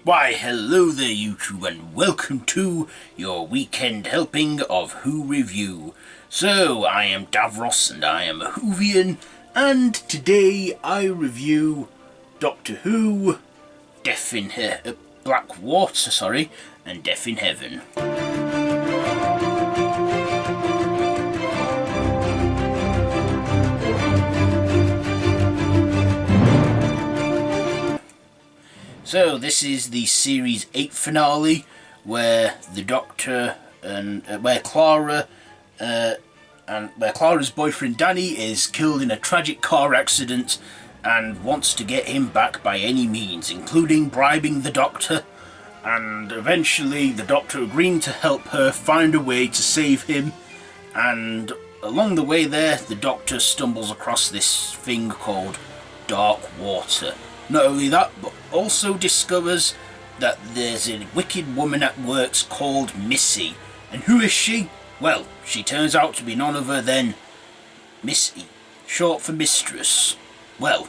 Why, hello there YouTube, and welcome to your weekend helping of Who Review. So, I am Davros and I am a Whovian, and today I review Doctor Who, Death in Black Water, and Death in Heaven. So this is the series 8 finale, where the Doctor and where Clara where Clara's boyfriend Danny is killed in a tragic car accident, and wants to get him back by any means, including bribing the Doctor, and eventually the Doctor agreeing to help her find a way to save him. And along the way there, the Doctor stumbles across this thing called dark water. Not only that, but also discovers that there's a wicked woman at works called Missy. And who is she? Well, she turns out to be none other than Missy, short for mistress. Well,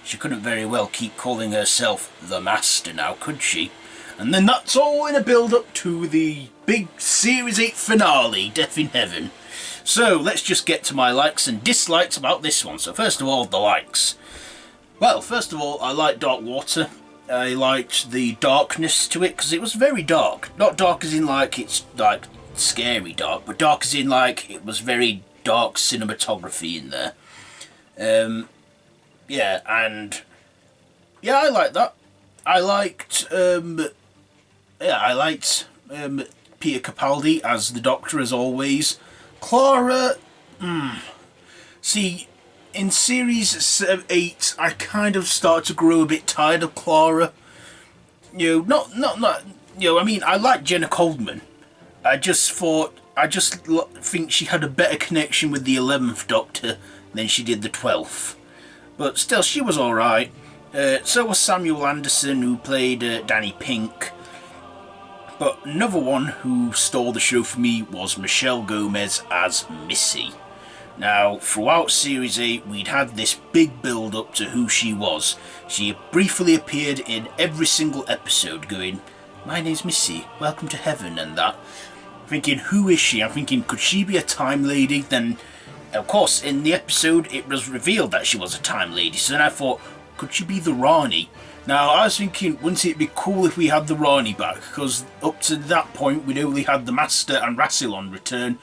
she couldn't very well keep calling herself the Master now, could she? And then that's all in a build-up to the big Series 8 finale, Death in Heaven. So, let's just get to my likes and dislikes about this one. So first of all, the likes. Well, first of all, I liked Dark Water. I liked the darkness to it, because it was very dark. Not dark as in like it's like scary dark, but dark as in like it was very dark cinematography in there. Yeah, and yeah, I liked that. I liked Peter Capaldi as the Doctor, as always. Clara, see, in series 8, I kind of started to grow a bit tired of Clara. You know, not. You know, I mean, I like Jenna Coleman. I just think she had a better connection with the 11th Doctor than she did the 12th. But still, she was all right. So was Samuel Anderson, who played Danny Pink. But another one who stole the show for me was Michelle Gomez as Missy. Now, throughout Series 8, we'd had this big build-up to who she was. She briefly appeared in every single episode going, "My name's Missy, welcome to heaven," and that. Thinking, who is she? I'm thinking, could she be a time lady? Then, of course, in the episode, it was revealed that she was a time lady. So then I thought, could she be the Rani? Now, I was thinking, wouldn't it be cool if we had the Rani back? Because up to that point, we'd only had the Master and Rassilon return.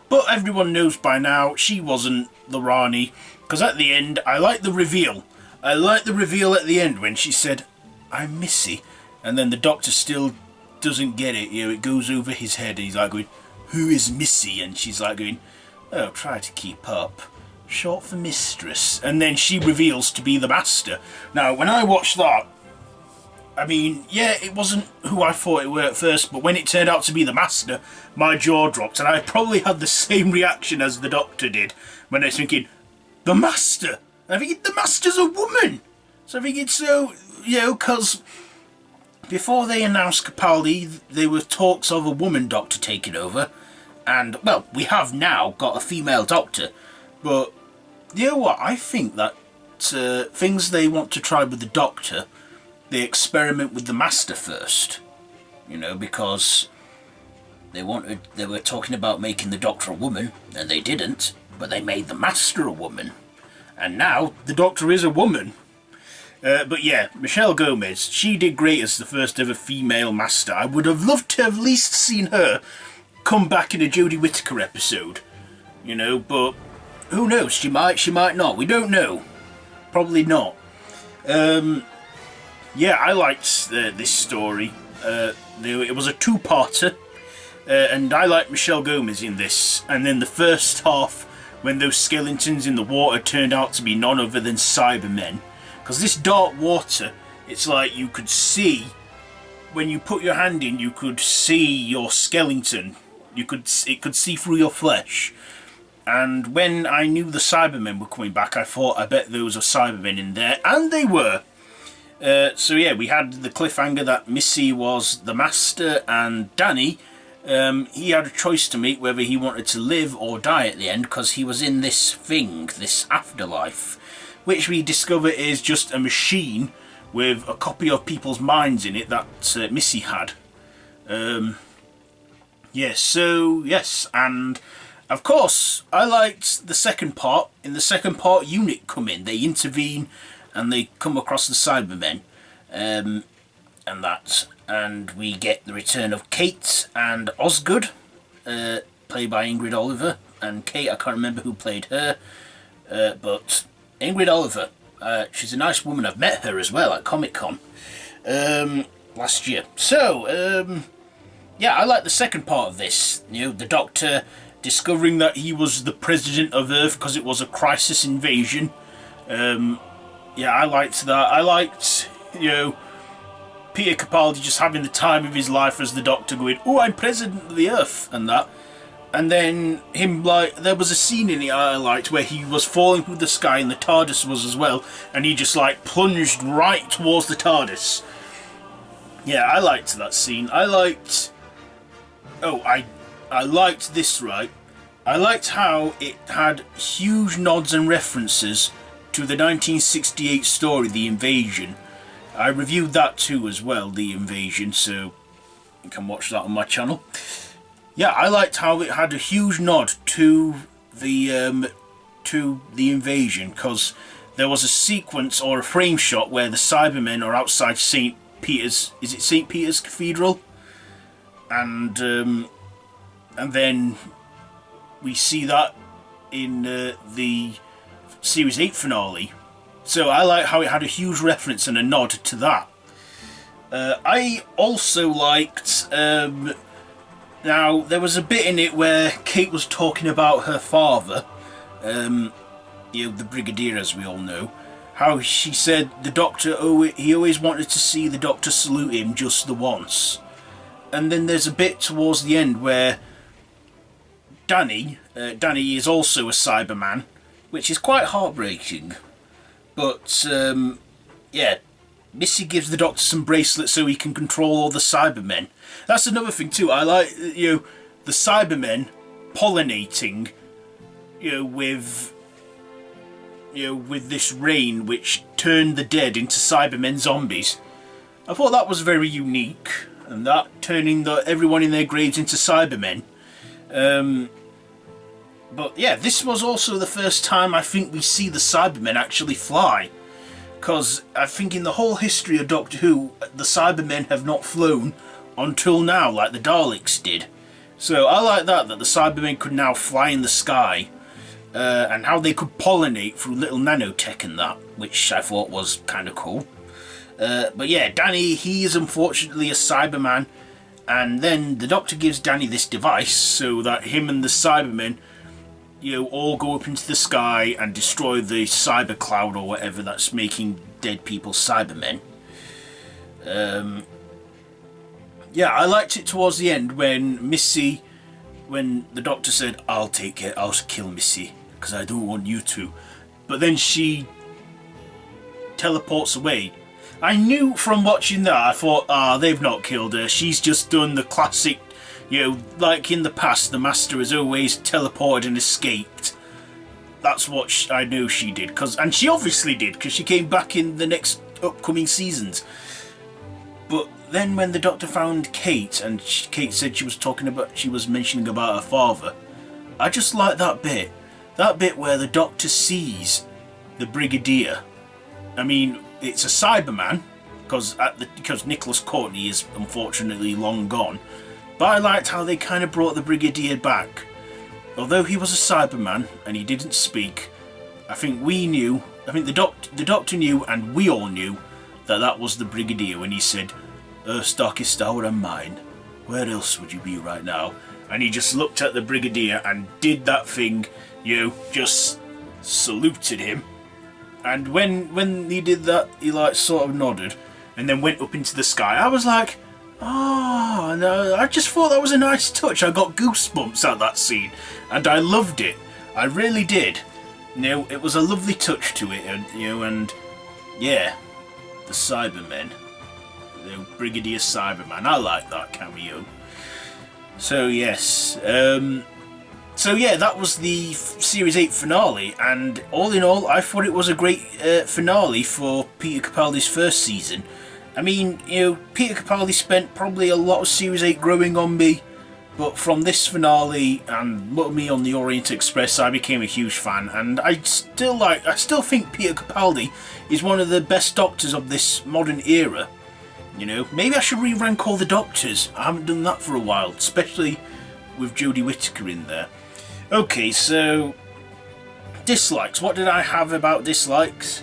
But everyone knows by now she wasn't the Rani, because at the end, I like the reveal. I like the reveal at the end when she said, "I'm Missy," and then the Doctor still doesn't get it. You know, it goes over his head, and he's like going, "Who is Missy?" And she's like going, "Oh, try to keep up. Short for mistress." And then she reveals to be the Master. Now, when I watched that, I mean, yeah, it wasn't who I thought it were at first, but when it turned out to be the Master, my jaw dropped, and I probably had the same reaction as the Doctor did when I was thinking, the Master! And I think the Master's a woman! So I think it's so, you know, because before they announced Capaldi, there were talks of a woman Doctor taking over, and, well, we have now got a female Doctor, but, you know what, I think that things they want to try with the Doctor, they experiment with the Master first, you know, because they were talking about making the Doctor a woman, and they didn't, but they made the Master a woman, and now the Doctor is a woman. But yeah, Michelle Gomez, she did great as the first ever female Master. I would have loved to have at least seen her come back in a Jodie Whittaker episode, you know, but who knows, she might not, we don't know, probably not. Yeah, I liked this story. It was a two-parter, and I liked Michelle Gomez in this. And then the first half, when those skeletons in the water turned out to be none other than Cybermen. Because this dark water, it's like you could see, when you put your hand in, you could see your skeleton. It could see through your flesh. And when I knew the Cybermen were coming back, I thought, I bet there was a Cybermen in there, and they were. So yeah, we had the cliffhanger that Missy was the Master, and Danny, he had a choice to make whether he wanted to live or die at the end, because he was in this thing, this afterlife, which we discover is just a machine with a copy of People's Minds in it that Missy had. Yes, and of course I liked the second part. In the second part, Unit come in, they intervene, and they come across the Cybermen, and we get the return of Kate and Osgood, played by Ingrid Oliver, and Kate, I can't remember who played her, but Ingrid Oliver, she's a nice woman. I've met her as well at Comic-Con last year. So, yeah, I like the second part of this. You know, the Doctor discovering that he was the president of Earth because it was a crisis invasion. Yeah, I liked that. I liked, you know, Peter Capaldi just having the time of his life as the Doctor, going, "Oh, I'm president of the Earth," and that. And then him, like, there was a scene in it I liked where he was falling through the sky and the TARDIS was as well, and he just, like, plunged right towards the TARDIS. Yeah, I liked that scene. I liked... Oh, I liked this, right? I liked how it had huge nods and references to the 1968 story, The Invasion. I reviewed that too as well, The Invasion, so you can watch that on my channel. Yeah, I liked how it had a huge nod to the Invasion, because there was a sequence or a frame shot where the Cybermen are outside St. Peter's. Is it St. Peter's Cathedral? And then we see that in the Series 8 finale. So I like how it had a huge reference and a nod to that. I also liked... now, there was a bit in it where Kate was talking about her father, you know, the Brigadier, as we all know. How she said the Doctor, he always wanted to see the Doctor salute him just the once. And then there's a bit towards the end where Danny is also a Cyberman, which is quite heartbreaking. But, yeah, Missy gives the Doctor some bracelets so he can control all the Cybermen. That's another thing too. I like, you know, the Cybermen pollinating, you know, with this rain which turned the dead into Cybermen zombies. I thought that was very unique, and that turning everyone in their graves into Cybermen. But yeah, this was also the first time I think we see the Cybermen actually fly. Because I think in the whole history of Doctor Who, the Cybermen have not flown until now, like the Daleks did. So I like that the Cybermen could now fly in the sky, and how they could pollinate through little nanotech and that, which I thought was kind of cool. But yeah, Danny, he is unfortunately a Cyberman, and then the Doctor gives Danny this device so that him and the Cybermen, you know, all go up into the sky and destroy the cyber cloud or whatever that's making dead people Cybermen. Yeah, I liked it towards the end when the Doctor said, "I'll take it, I'll kill Missy, because I don't want you to." But then she teleports away. I knew from watching that, I thought, they've not killed her, she's just done the classic, you know, like in the past, the Master has always teleported and escaped. That's what I knew she did, and she obviously did, because she came back in the next upcoming seasons. But then when the Doctor found Kate, and Kate said she was mentioning about her father, I just like that bit where the Doctor sees the Brigadier. I mean, it's a Cyberman, because Nicholas Courtney is unfortunately long gone. But I liked how they kind of brought the Brigadier back. Although he was a Cyberman and he didn't speak, I think the Doctor knew, and we all knew, that was the Brigadier when he said, "Earth's darkest hour and mine. Where else would you be right now?" And he just looked at the Brigadier and did that thing, you know, just saluted him. And when he did that, he like sort of nodded and then went up into the sky. I was like, oh no, I just thought that was a nice touch. I got goosebumps at that scene and I loved it. I really did. You know, it was a lovely touch to it, and you know, and yeah, the Cybermen, the Brigadier Cyberman, I like that cameo. So yes, So yeah, that was the Series 8 finale, and all in all, I thought it was a great finale for Peter Capaldi's first season. I mean, Peter Capaldi spent probably a lot of Series 8 growing on me, but from this finale and me on the Orient Express, I became a huge fan, and I still think Peter Capaldi is one of the best Doctors of this modern era. Maybe I should re-rank all the Doctors. I haven't done that for a while, especially with Jodie Whittaker in there. Okay, so dislikes. What did I have about dislikes?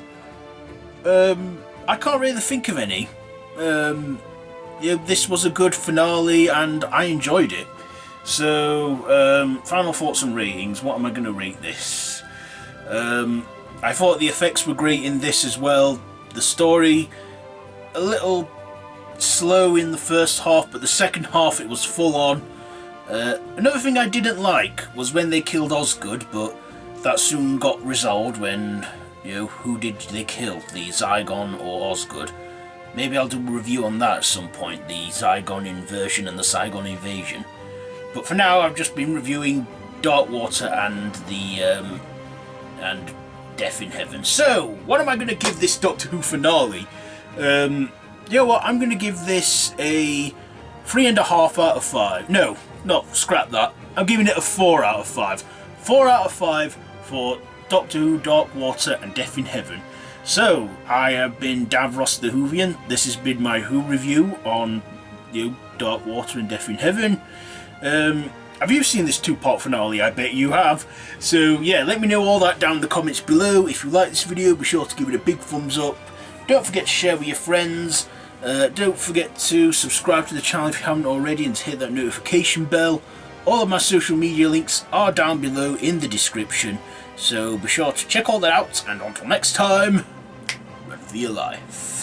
I can't really think of any. This was a good finale and I enjoyed it. So, final thoughts and ratings. What am I going to rate this? I thought the effects were great in this as well. The story, a little slow in the first half, but the second half it was full on. Another thing I didn't like was when they killed Osgood, but that soon got resolved when, who did they kill? The Zygon or Osgood? Maybe I'll do a review on that at some point, the Zygon inversion and the Zygon invasion. But for now, I've just been reviewing Darkwater and the and Death in Heaven. So, what am I going to give this Doctor Who finale? You know what? I'm going to give this a 3.5 out of 5. No, scrap that. I'm giving it a 4 out of 5. 4 out of 5 for Doctor Who, Darkwater and Death in Heaven. So, I have been Davros the Whovian. This has been my Who review on Darkwater and Death in Heaven. Have you seen this 2-part finale? I bet you have. So yeah, let me know all that down in the comments below. If you like this video, be sure to give it a big thumbs up. Don't forget to share with your friends. Don't forget to subscribe to the channel if you haven't already and to hit that notification bell. All of my social media links are down below in the description. So be sure to check all that out, and until next time, run for your life.